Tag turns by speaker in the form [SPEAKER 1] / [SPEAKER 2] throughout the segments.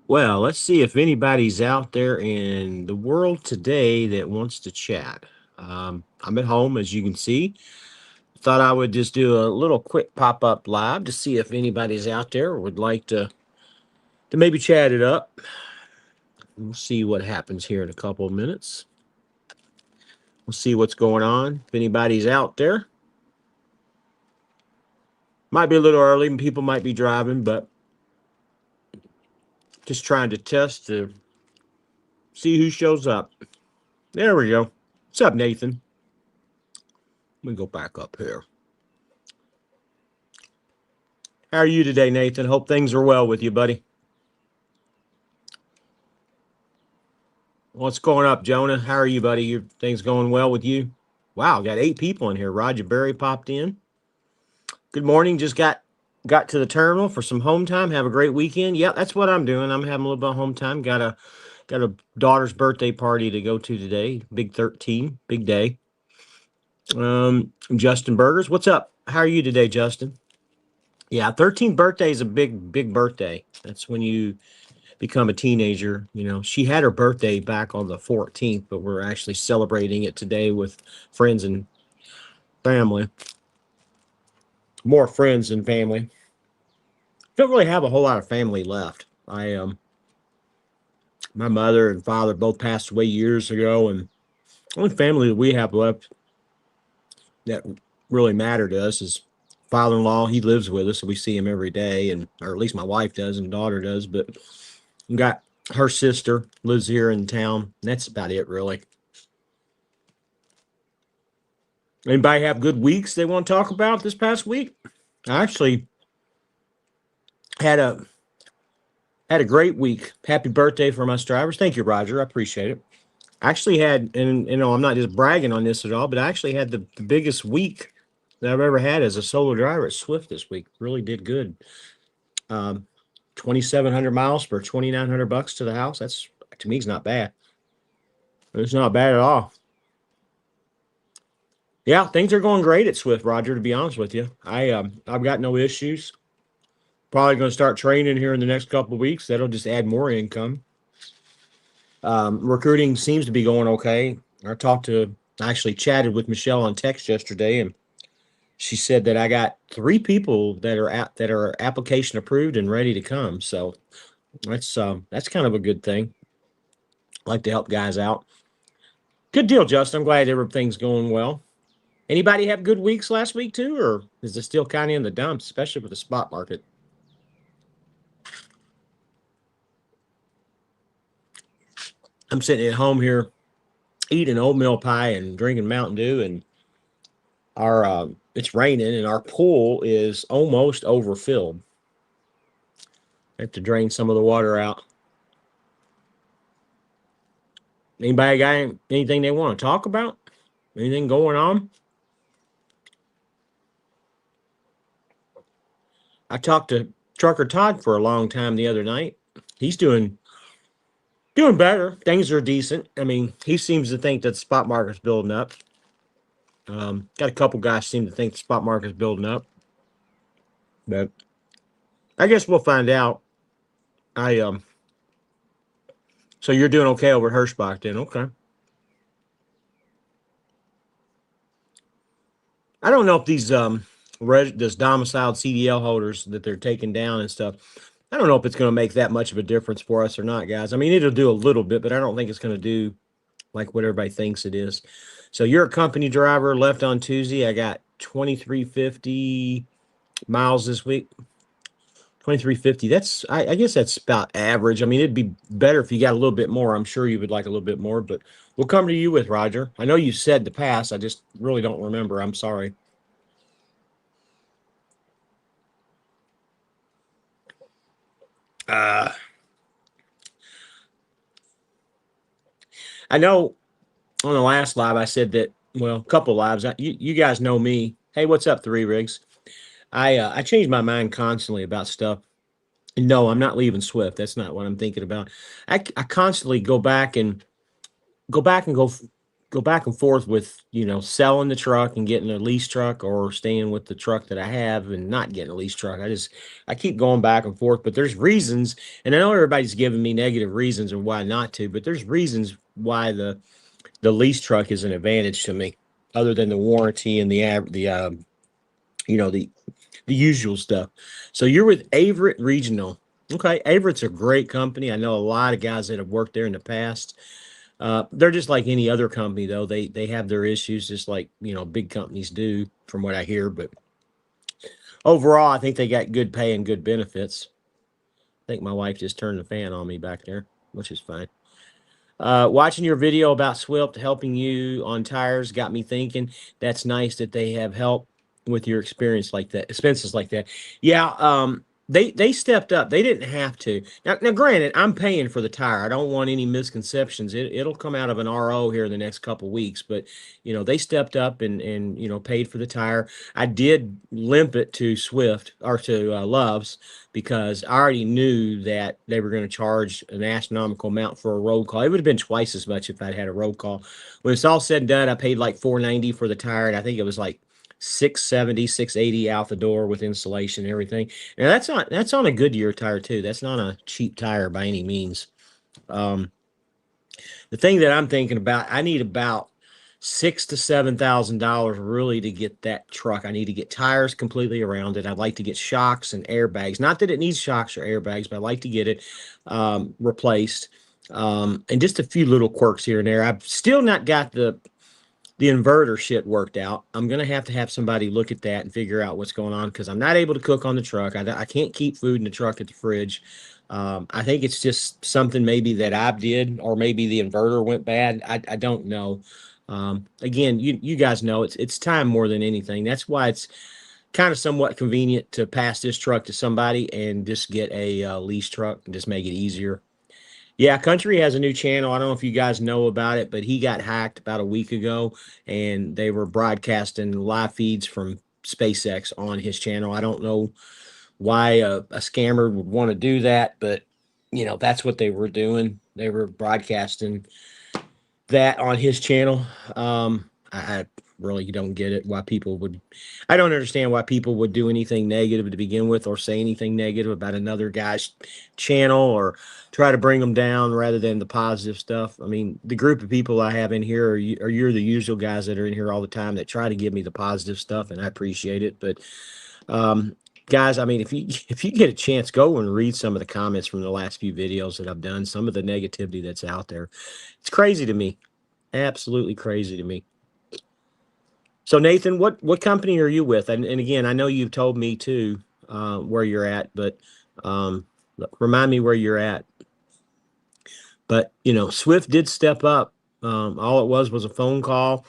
[SPEAKER 1] Well, let's see if anybody's out there in the world today that wants to chat. I'm at home, as you can see. Thought I would just do a little quick pop up live to see if anybody's out there would like to maybe chat it up. We'll see what happens here in a couple of minutes. We'll see what's going on. If anybody's out there, might be a little early, and people might be driving, but just trying to test to see who shows up. There we go. What's up, Nathan? Let me go back up here. How are you today, Nathan? Hope things are well with you, buddy. What's going up, Jonah? How are you, buddy? Your things going well with you? Wow, got 8 people in here. Roger Berry popped in. Good morning. Just got to the terminal for some home time. Have a great weekend. Yeah, that's what I'm doing. I'm having a little bit of home time. Got a daughter's birthday party to go to today. Big 13, big day. Justin Burgers, what's up? How are you today, Justin? Yeah, 13th birthday is a big birthday. That's when you become a teenager. You know, she had her birthday back on the 14th, but we're actually celebrating it today with friends and family. More friends than family. Don't really have a whole lot of family left. My mother and father both passed away years ago, and the only family that we have left that really matter to us is father-in-law. He lives with us, so we see him every day, and or at least my wife does and daughter does. But we got her sister lives here in town. And that's about it, really. Anybody have good weeks they want to talk about this past week? I actually had a great week. Happy birthday for my drivers. Thank you, Roger. I appreciate it. I actually had, and you know, I'm not just bragging on this at all, but I actually had the biggest week that I've ever had as a solo driver at Swift this week. Really did good. 2,700 miles for 2,900 bucks to the house. That's, to me, it's not bad. It's not bad at all. Yeah, things are going great at Swift, Roger. To be honest with you, I've got no issues. Probably going to start training here in the next couple of weeks. That'll just add more income. Recruiting seems to be going okay. I actually chatted with Michelle on text yesterday, and she said that I got 3 people that are application approved and ready to come. So that's kind of a good thing. I like to help guys out. Good deal, Justin. I'm glad everything's going well. Anybody have good weeks last week too, or is it still kind of in the dumps, especially with the spot market? I'm sitting at home here eating oatmeal pie and drinking Mountain Dew, and our it's raining and our pool is almost overfilled. I have to drain some of the water out. Anybody got anything they want to talk about? Anything going on? I talked to Trucker Todd for a long time the other night. He's doing better. Things are decent. I mean, he seems to think that the spot market's building up. Got a couple guys seem to think the spot market's building up, but I guess we'll find out. I So you're doing okay over at Hirschbach then? Okay. I don't know if these this domiciled CDL holders that they're taking down and stuff. I don't know if it's going to make that much of a difference for us or not, guys. I mean, it'll do a little bit, but I don't think it's going to do like what everybody thinks it is. So you're a company driver, left on Tuesday. I got 2,350 miles this week. 2,350. That's I guess that's about average. I mean, it'd be better if you got a little bit more. I'm sure you would like a little bit more, but we'll come to you with Roger. I know you said the past. I just really don't remember. I'm sorry. Uh, I know on the last live I said that, well, a couple lives. You guys know me. Hey, what's up, Three Rigs? I change my mind constantly about stuff. No, I'm not leaving Swift. That's not what I'm thinking about. I constantly go back and go back and forth with, selling the truck and getting a lease truck, or staying with the truck that I have and not getting a lease truck. I keep going back and forth, but there's reasons, and I know everybody's giving me negative reasons of why not to, but there's reasons why the lease truck is an advantage to me, other than the warranty and you know the the usual stuff. So you're with Averett Regional. Okay, Averett's a great company. I know a lot of guys that have worked there in the past. They're just like any other company, though. They have their issues, just like big companies do, from what I hear. But overall, I think they got good pay and good benefits. I think my wife just turned the fan on me back there, which is fine. Watching your video about Swift helping you on tires got me thinking. That's nice that they have help with your experience like that, expenses like that. Yeah, they stepped up. They didn't have to. Now, granted, I'm paying for the tire. I don't want any misconceptions. It'll come out of an RO here in the next couple weeks, but they stepped up and paid for the tire. I did limp it to Swift, or to Love's, because I already knew that they were going to charge an astronomical amount for a road call. It would have been twice as much if I'd had a road call. When it's all said and done, I paid like $490 for the tire, and I think it was like 670, 680 out the door with installation and everything. And that's on a Goodyear tire too. That's not a cheap tire by any means. Um, the thing that I'm thinking about, I need about $6,000 to $7,000 really to get that truck. I need to get tires completely around it. I'd like to get shocks and airbags. Not that it needs shocks or airbags, but I'd like to get it replaced. And just a few little quirks here and there. I've still not got the inverter shit worked out. I'm gonna have to have somebody look at that and figure out what's going on, because I'm not able to cook on the truck. I can't keep food in the truck at the fridge. I think it's just something maybe that I did, or maybe the inverter went bad. I don't know. Again, you guys know it's time more than anything. That's why it's kind of somewhat convenient to pass this truck to somebody and just get a lease truck and just make it easier. Yeah, Country has a new channel. I don't know if you guys know about it, but he got hacked about a week ago, and they were broadcasting live feeds from SpaceX on his channel. I don't know why a scammer would want to do that, but that's what they were doing. They were broadcasting that on his channel. I really don't get it, why people would. I don't understand why people would do anything negative to begin with, or say anything negative about another guy's channel, or try to bring them down rather than the positive stuff. I mean, the group of people I have in here are you're the usual guys that are in here all the time that try to give me the positive stuff, and I appreciate it. But um, guys, I mean, if you get a chance, go and read some of the comments from the last few videos that I've done. Some of the negativity that's out there, it's crazy to me. Absolutely crazy to me. So Nathan, what company are you with? And again, I know you've told me too where you're at, but um, remind me where you're at. But Swift did step up. All it was a phone call,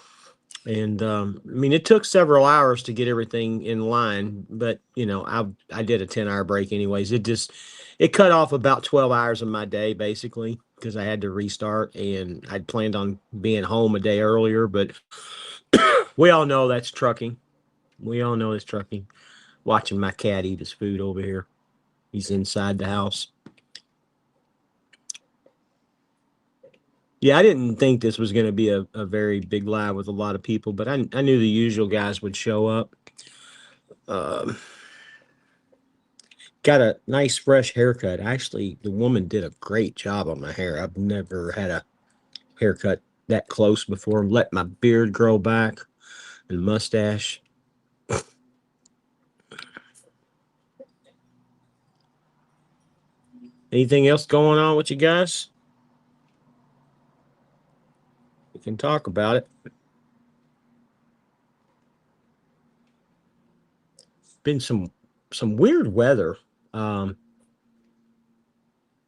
[SPEAKER 1] and I mean, it took several hours to get everything in line. But I did a 10-hour break anyways. It cut off about 12 hours of my day basically, because I had to restart, and I'd planned on being home a day earlier, but we all know that's trucking. We all know it's trucking. Watching my cat eat his food over here. He's inside the house. Yeah, I didn't think this was going to be a very big live with a lot of people, but I knew the usual guys would show up. Um, got a nice fresh haircut. Actually, the woman did a great job on my hair. I've never had a haircut that close before. Let my beard grow back and mustache. Anything else going on with you guys? We can talk about it. Been some weird weather. Um,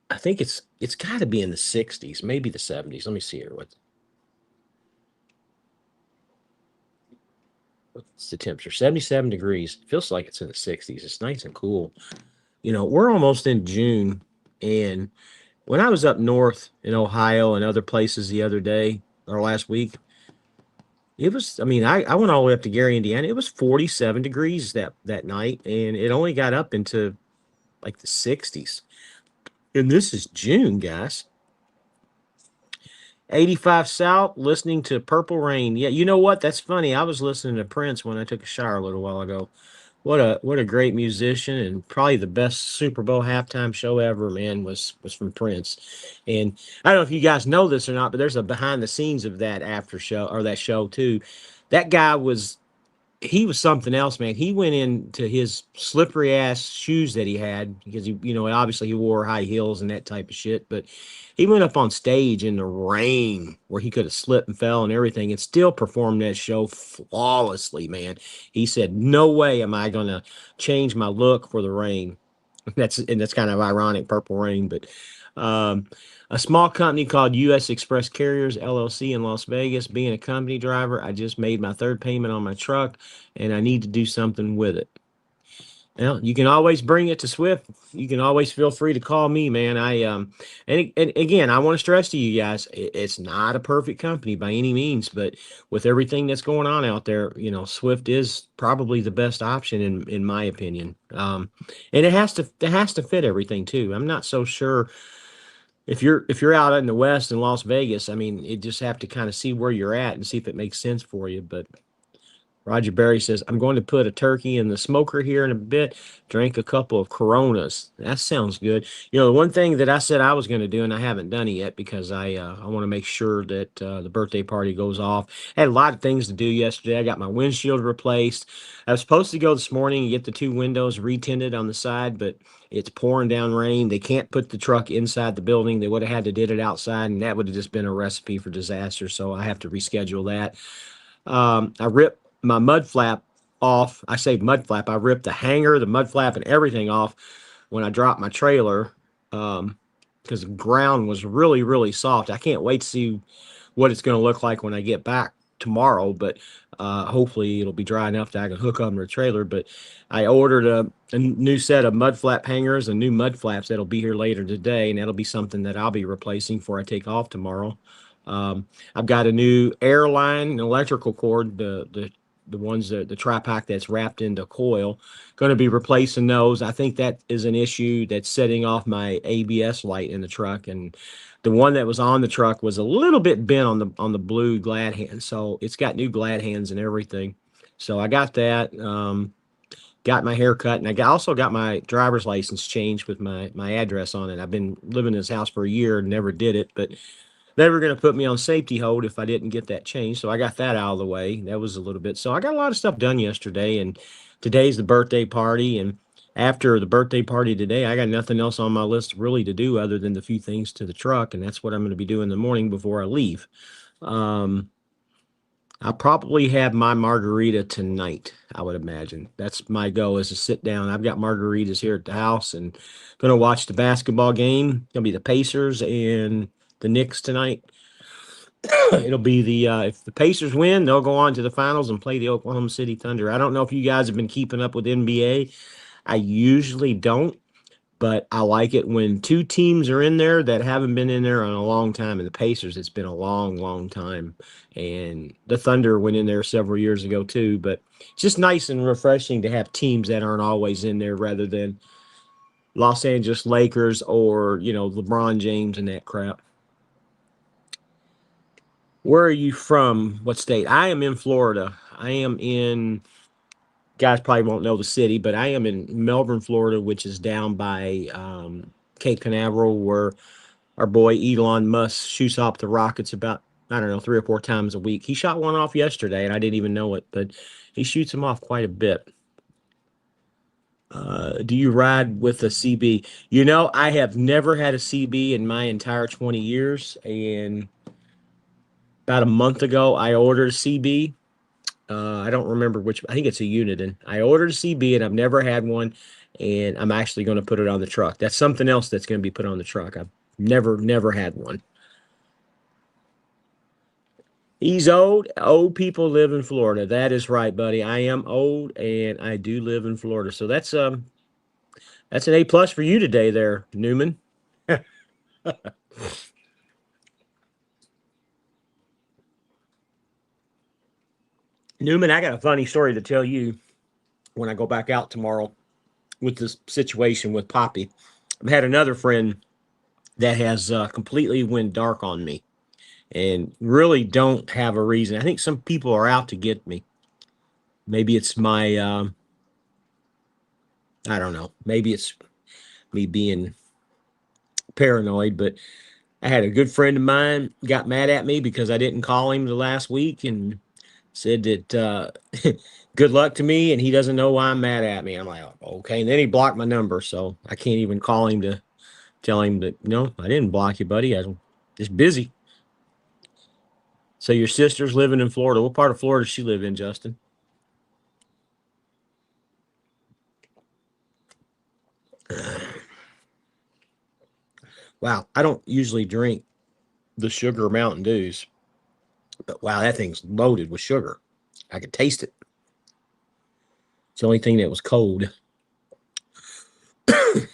[SPEAKER 1] I think it's got to be in the 60s, maybe the 70s. Let me see here. What's the temperature? 77 degrees. Feels like it's in the 60s. It's nice and cool. We're almost in June, and when I was up north in Ohio and other places the other day or last week, It was, I mean, I went all the way up to Gary, Indiana. It was 47 degrees that night, and it only got up into like the 60s. And this is June, guys. 85 South, listening to Purple Rain. Yeah, you know what? That's funny. I was listening to Prince when I took a shower a little while ago. What a great musician, and probably the best Super Bowl halftime show ever, man, was from Prince. And I don't know if you guys know this or not, but there's a behind the scenes of that after show or that show too. That guy was he was something else, man. He went into his slippery ass shoes that he had because obviously he wore high heels and that type of shit. But he went up on stage in the rain where he could have slipped and fell and everything and still performed that show flawlessly, man. He said, "No way am I gonna change my look for the rain." That's kind of ironic, Purple Rain, but um, a small company called U.S. Express Carriers LLC in Las Vegas. Being a company driver, I just made my third payment on my truck, and I need to do something with it. Well, you can always bring it to Swift. You can always feel free to call me, man. And again, I want to stress to you guys, it's not a perfect company by any means, but with everything that's going on out there, Swift is probably the best option in my opinion. And it has to fit everything too. I'm not so sure if you're out in the West in Las Vegas. I mean, you just have to kind of see where you're at and see if it makes sense for you, but Roger Berry says, I'm going to put a turkey in the smoker here in a bit, drink a couple of Coronas. That sounds good. The one thing that I said I was going to do, and I haven't done it yet because I want to make sure that the birthday party goes off. I had a lot of things to do yesterday. I got my windshield replaced. I was supposed to go this morning and get the two windows retinted on the side, but it's pouring down rain. They can't put the truck inside the building. They would have had to did it outside, and that would have just been a recipe for disaster. So I have to reschedule that. I ripped my mud flap off. I say mud flap. I ripped the hanger, the mud flap, and everything off when I dropped my trailer because the ground was really, really soft. I can't wait to see what it's going to look like when I get back tomorrow, but hopefully it'll be dry enough that I can hook up my trailer. But I ordered a new set of mud flap hangers and new mud flaps that'll be here later today, and that'll be something that I'll be replacing before I take off tomorrow. I've got a new airline electrical cord, the ones that the tri-pack that's wrapped into coil. Going to be replacing those. I think that is an issue that's setting off my ABS light in the truck, and the one that was on the truck was a little bit bent on the blue glad hand, so it's got new glad hands and everything. So I got that. Got my hair cut, and also got my driver's license changed with my address on it. I've been living in this house for a year and never did it, but they were going to put me on safety hold if I didn't get that changed. So I got that out of the way. That was a little bit. So I got a lot of stuff done yesterday, and today's the birthday party. And after the birthday party today, I got nothing else on my list really to do other than the few things to the truck. And that's what I'm going to be doing in the morning before I leave. Um, I'll probably have my margarita tonight, I would imagine. That's my goal, is to sit down. I've got margaritas here at the house and going to watch the basketball game. Going to be the Pacers and the Knicks tonight. It'll be if the Pacers win, they'll go on to the finals and play the Oklahoma City Thunder. I don't know if you guys have been keeping up with NBA. I usually don't, but I like it when two teams are in there that haven't been in there in a long time. And the Pacers, it's been a long, long time. And the Thunder went in there several years ago too. But it's just nice and refreshing to have teams that aren't always in there rather than Los Angeles Lakers or, LeBron James and that crap. Where are you from? What state? I am in Florida. I am in, guys probably won't know the city, but I am in Melbourne, Florida, which is down by Cape Canaveral, where our boy Elon Musk shoots off the rockets about, I don't know, 3 or 4 times a week. He shot one off yesterday, and I didn't even know it, but he shoots them off quite a bit. Do you ride with a CB? I have never had a CB in my entire 20 years, and about a month ago, I ordered a CB. I don't remember which. I think it's a Uniden. I ordered a CB, and I've never had one, and I'm actually going to put it on the truck. That's something else that's going to be put on the truck. I've never had one. He's old. Old people live in Florida. That is right, buddy. I am old, and I do live in Florida. So that's an A+ for you today, there, Newman. Newman, I got a funny story to tell you when I go back out tomorrow with this situation with Poppy. I've had another friend that has completely went dark on me and really don't have a reason. I think some people are out to get me. Maybe it's my, I don't know. Maybe it's me being paranoid, but I had a good friend of mine got mad at me because I didn't call him the last week and said that good luck to me and he doesn't know why I'm mad at me. I'm like, okay. And then he blocked my number, so I can't even call him to tell him that no, I didn't block you, buddy. I'm just busy. So your sister's living in Florida. What part of Florida does she live in, Justin? Wow, I don't usually drink the sugar Mountain Dews, but wow, that thing's loaded with sugar. I could taste it. It's the only thing that was cold. Man,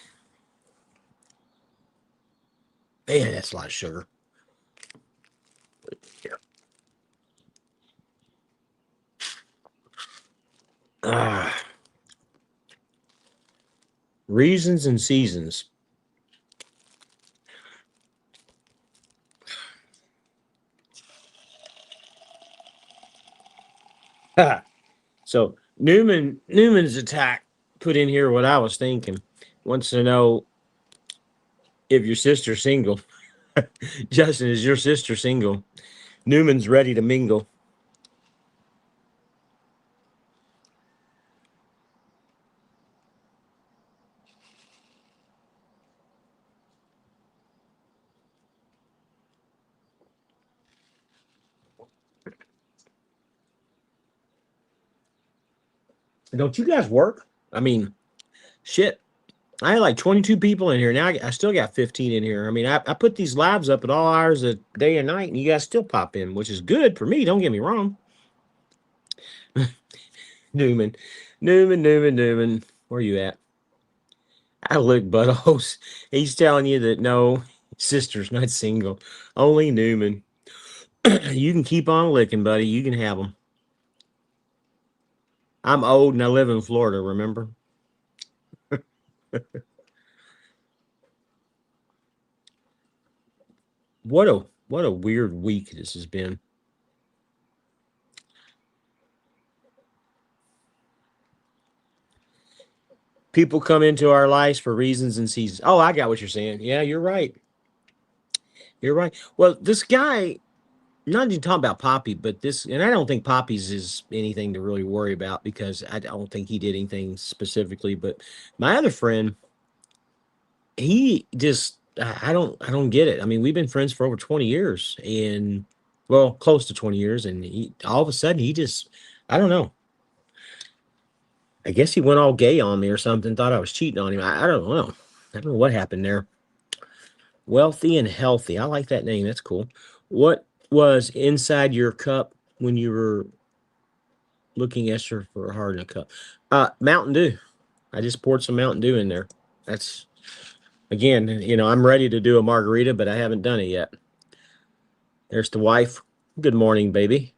[SPEAKER 1] that's a lot of sugar. Here. Ah, reasons and seasons. So Newman's attack put in here what I was thinking. Wants to know if your sister's single. Justin, is your sister single? Newman's ready to mingle. Don't you guys work? I mean, shit. I had like 22 people in here. Now I still got 15 in here. I mean, I put these lives up at all hours of day and night, and you guys still pop in, which is good for me. Don't get me wrong. Newman, Newman. Where you at? I lick buttholes. He's telling you that no, sister's not single. Only Newman. You can keep on licking, buddy. You can have them. I'm old and I live in Florida, remember? What a weird week this has been. People come into our lives for reasons and seasons. Oh, I got what you're saying. Yeah, you're right. You're right. Well, this guy, not even talking about Poppy, but this, and I don't think Poppy's is anything to really worry about because I don't think he did anything specifically. But my other friend, he just, I don't get it. I mean, we've been friends for over 20 years and, well, close to 20 years. And he, all of a sudden, he just, I don't know. I guess he went all gay on me or something, thought I was cheating on him. I don't know. I don't know what happened there. Wealthy and healthy. I like that name. That's cool. What was inside your cup when you were looking extra for a heart in a cup? Mountain Dew. I just poured some Mountain Dew in there. That's again, I'm ready to do a margarita, but I haven't done it yet. There's the wife. Good morning, baby.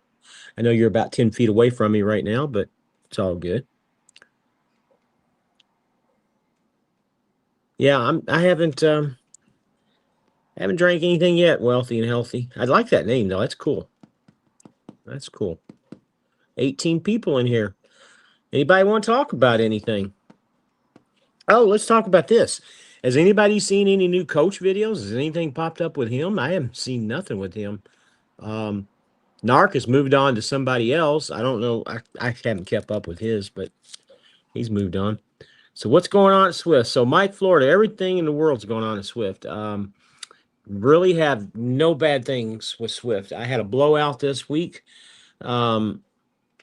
[SPEAKER 1] I know you're about 10 feet away from me right now, but it's all good. Yeah, I haven't drank anything yet, wealthy and healthy. I like that name though. That's cool. That's cool. 18 people in here. Anybody want to talk about anything? Oh, let's talk about this. Has anybody seen any new coach videos? Has anything popped up with him? I haven't seen nothing with him. Um, Narc has moved on to somebody else. I don't know. I haven't kept up with his, but he's moved on. So what's going on at Swift? So Mike Florida, everything in the world's going on at Swift. Really have no bad things with Swift. I had a blowout this week. Um,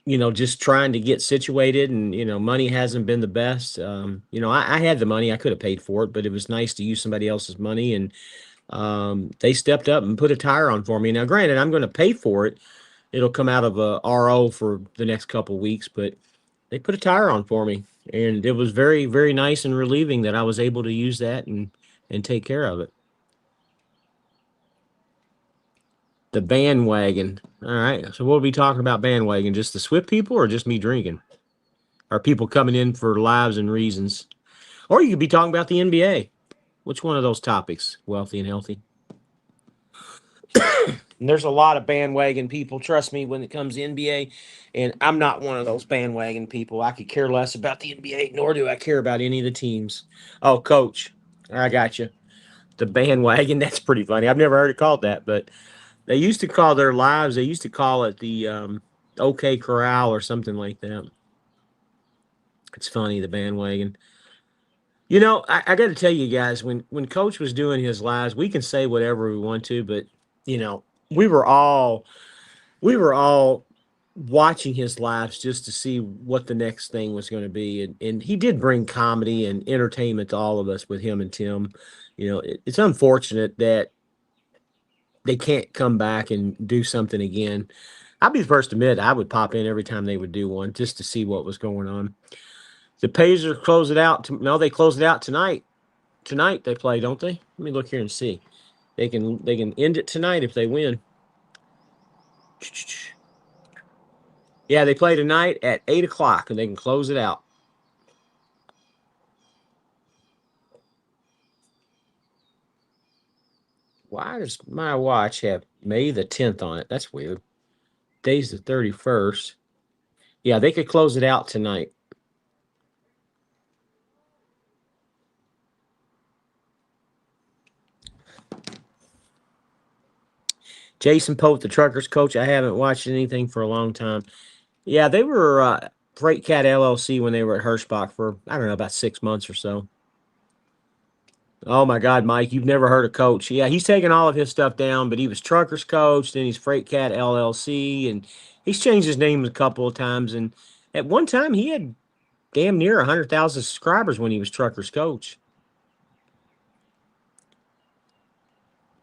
[SPEAKER 1] just trying to get situated and, money hasn't been the best. I had the money, I could have paid for it, but it was nice to use somebody else's money. And they stepped up and put a tire on for me. Now, granted, I'm going to pay for it. It'll come out of a RO for the next couple of weeks, but they put a tire on for me. And it was very, very nice and relieving that I was able to use that and take care of it. The bandwagon. All right. So we'll be talking about bandwagon. Just the Swift people or just me drinking? Are people coming in for lives and reasons? Or you could be talking about the NBA. Which one of those topics? Wealthy and healthy. And there's a lot of bandwagon people, trust me, when it comes to NBA. And I'm not one of those bandwagon people. I could care less about the NBA, nor do I care about any of the teams. Oh, coach, I got you. The bandwagon, that's pretty funny. I've never heard it called that, but they used to call their lives, they used to call it the OK Corral or something like that. It's funny, the bandwagon. I got to tell you guys, when Coach was doing his lives, we can say whatever we want to, but you know, we were all we were all watching his lives just to see what the next thing was going to be, and he did bring comedy and entertainment to all of us with him and Tim. It's unfortunate that they can't come back and do something again. I'll be the first to admit I would pop in every time they would do one just to see what was going on. The Pacers close it out. No, they close it out tonight. Tonight they play, don't they? Let me look here and see. They can end it tonight if they win. Yeah, they play tonight at 8 o'clock, and they can close it out. Why does my watch have May the 10th on it? That's weird. Day's the 31st. Yeah, they could close it out tonight. Jason Pope, the Truckers coach. I haven't watched anything for a long time. Yeah, they were Freight Cat LLC when they were at Hirschbach for, I don't know, about 6 months or so. Oh my God, Mike, you've never heard of Coach. Yeah, he's taken all of his stuff down, but he was Truckers coach, then he's Freight Cat LLC, and he's changed his name a couple of times. And at one time, he had damn near 100,000 subscribers when he was Truckers coach.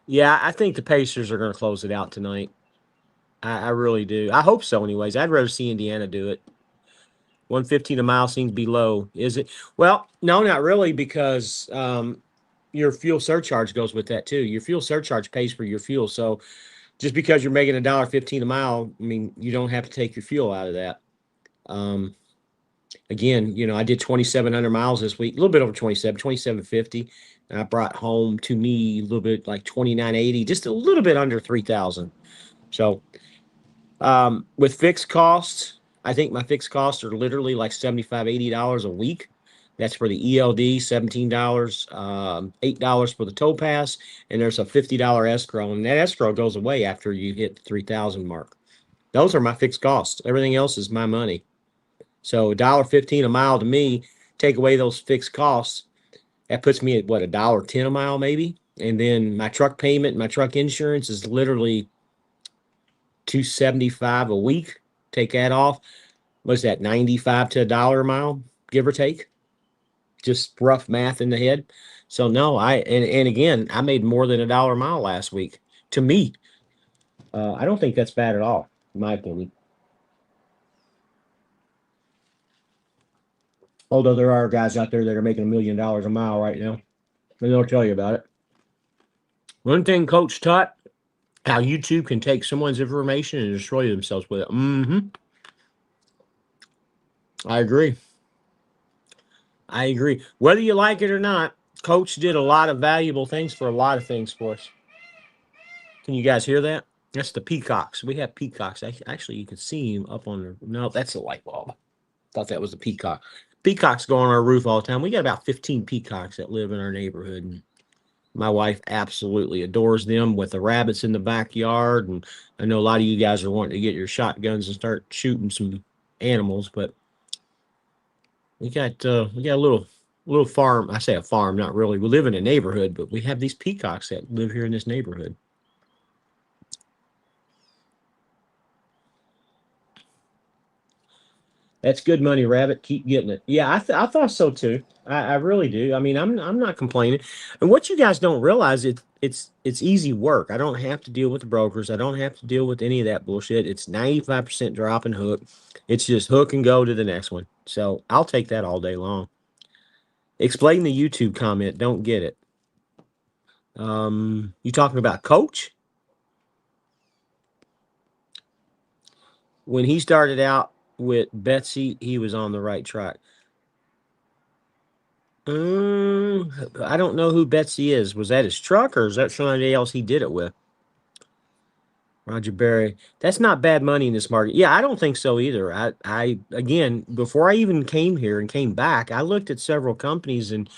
[SPEAKER 1] Yeah, I think the Pacers are going to close it out tonight. I really do. I hope so, anyways. I'd rather see Indiana do it. 115 a mile seems to be low. Is it? Well, no, not really, because your fuel surcharge goes with that too. Your fuel surcharge pays for your fuel. So just because you're making $1.15 a mile, I mean, you don't have to take your fuel out of that. Um, Again, I did 2,700 miles this week, a little bit over 2,750. And I brought home to me a little bit like 2,980, just a little bit under 3,000. So with fixed costs, I think my fixed costs are literally like $75, $80 a week. That's for the ELD, $17, $8 for the tow pass, and there's a $50 escrow, and that escrow goes away after you hit the 3,000 mark. Those are my fixed costs. Everything else is my money. So $1.15 a mile to me, take away those fixed costs, that puts me at what, $1.10 a mile maybe? And then my truck payment, my truck insurance is literally $275 a week. Take that off. What's that, 95 to $1 a mile, give or take? Just rough math in the head. So no, and again, I made more than $1 a mile last week. To me, I don't think that's bad at all, in my opinion. Although there are guys out there that are making $1 million a mile right now, and they'll tell you about it. One thing Coach taught, how YouTube can take someone's information and destroy themselves with it. I agree. I agree. Whether you like it or not, Coach did a lot of valuable things for a lot of things for us. Can you guys hear that? That's the peacocks. We have peacocks. Actually, you can see them up on the. No, that's a light bulb. Thought that was a peacock. Peacocks go on our roof all the time. We got about 15 peacocks that live in our neighborhood. And my wife absolutely adores them with the rabbits in the backyard. And I know a lot of you guys are wanting to get your shotguns and start shooting some animals, but we got a little farm. I say a farm, not really. We live in a neighborhood, but we have these peacocks that live here in this neighborhood. That's good money, Rabbit. Keep getting it. Yeah, I thought so too. I really do. I mean, I'm not complaining. And what you guys don't realize, it's easy work. I don't have to deal with the brokers. I don't have to deal with any of that bullshit. It's 95% drop and hook. It's just hook and go to the next one. So I'll take that all day long. Explain the YouTube comment. Don't get it. You talking about Coach? when he started out with Betsy, he was on the right track. I don't know who Betsy is. Was that his truck or is that somebody else he did it with? Roger Berry. That's not bad money in this market. Yeah, I don't think so either. I again, before I even came here and came back, I looked at several companies and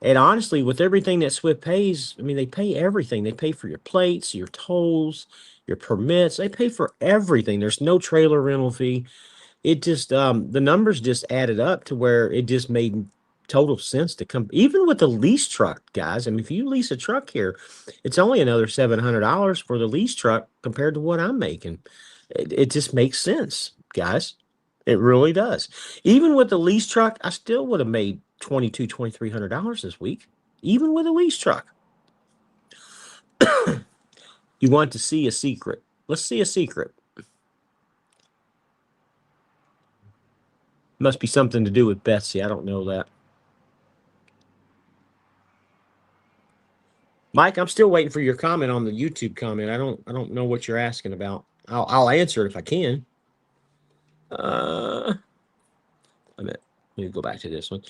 [SPEAKER 1] honestly, with everything that Swift pays, I mean, they pay everything. They pay for your plates, your tolls, your permits. They pay for everything. There's no trailer rental fee. It just the numbers just added up to where it just made total sense to come even with the lease truck, guys. I mean, if you lease a truck here, it's only another $700 for the lease truck compared to what I'm making. It just makes sense, guys. It really does. Even with the lease truck, I still would have made $2,300 this week, even with a lease truck. You want to see a secret? Let's see a secret. Must be something to do with Betsy. I don't know that. Mike, I'm still waiting for your comment on the YouTube comment. I don't know what you're asking about. I'll answer it if I can. Let me go back to this one.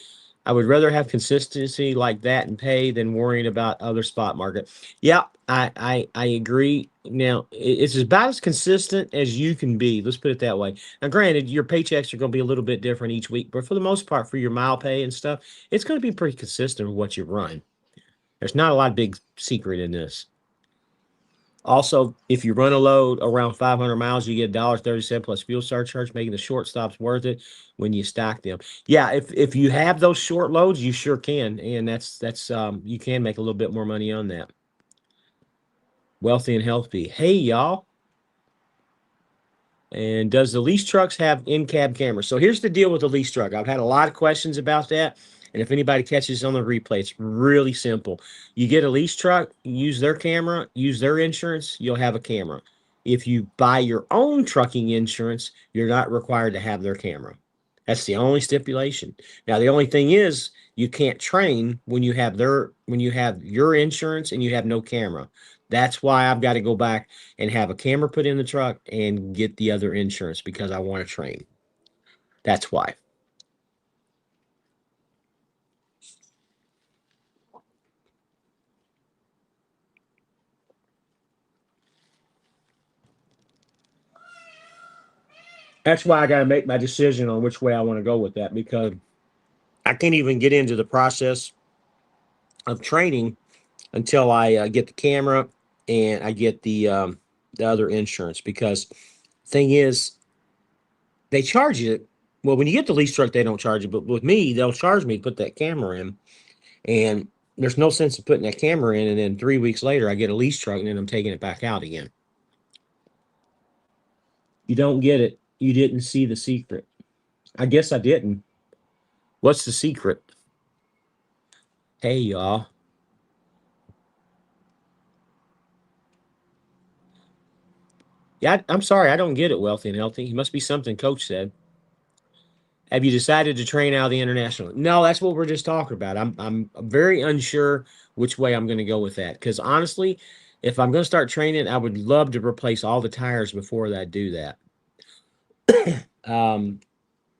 [SPEAKER 1] I would rather have consistency like that and pay than worrying about other spot market. Yeah, I agree. Now it's about as consistent as you can be. Let's put it that way. Now, granted, your paychecks are going to be a little bit different each week, but for the most part, for your mile pay and stuff, it's going to be pretty consistent with what you run. There's not a lot of big secret in this. Also, if you run a load around 500 miles, you get $1.37 plus fuel surcharge, making the short stops worth it when you stack them. Yeah, if you have those short loads, you sure can, and that's you can make a little bit more money on that. Wealthy and healthy. Hey, y'all. And does the lease trucks have in-cab cameras? So here's the deal with the lease truck. I've had a lot of questions about that. And if anybody catches on the replay, it's really simple. You get a lease truck, use their camera, use their insurance, you'll have a camera. If you buy your own trucking insurance, you're not required to have their camera. That's the only stipulation. Now, the only thing is you can't train when you have your insurance and you have no camera. That's why I've got to go back and have a camera put in the truck and get the other insurance because I want to train. That's why. That's why I got to make my decision on which way I want to go with that because I can't even get into the process of training until I get the camera and I get the other insurance because thing is they charge you. Well, when you get the lease truck, they don't charge you, but with me, they'll charge me to put that camera in, and there's no sense of putting that camera in, and then 3 weeks later, I get a lease truck, and then I'm taking it back out again. You don't get it. You didn't see the secret. I guess I didn't. What's the secret? Hey, y'all. Yeah, I'm sorry, I don't get it, wealthy and healthy. It must be something Coach said. Have you decided to train out of the international? No, that's what we're just talking about. I'm very unsure which way I'm going to go with that. Because honestly, if I'm going to start training, I would love to replace all the tires before I do that. And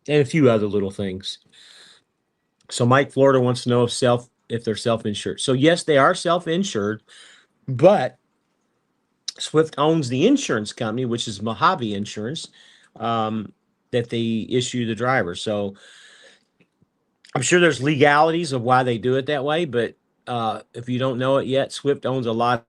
[SPEAKER 1] a few other little things. So Mike Florida wants to know if they're self-insured. So yes, they are self-insured, but Swift owns the insurance company, which is Mojave Insurance, that they issue the driver. So I'm sure there's legalities of why they do it that way, but if you don't know it yet, Swift owns a lot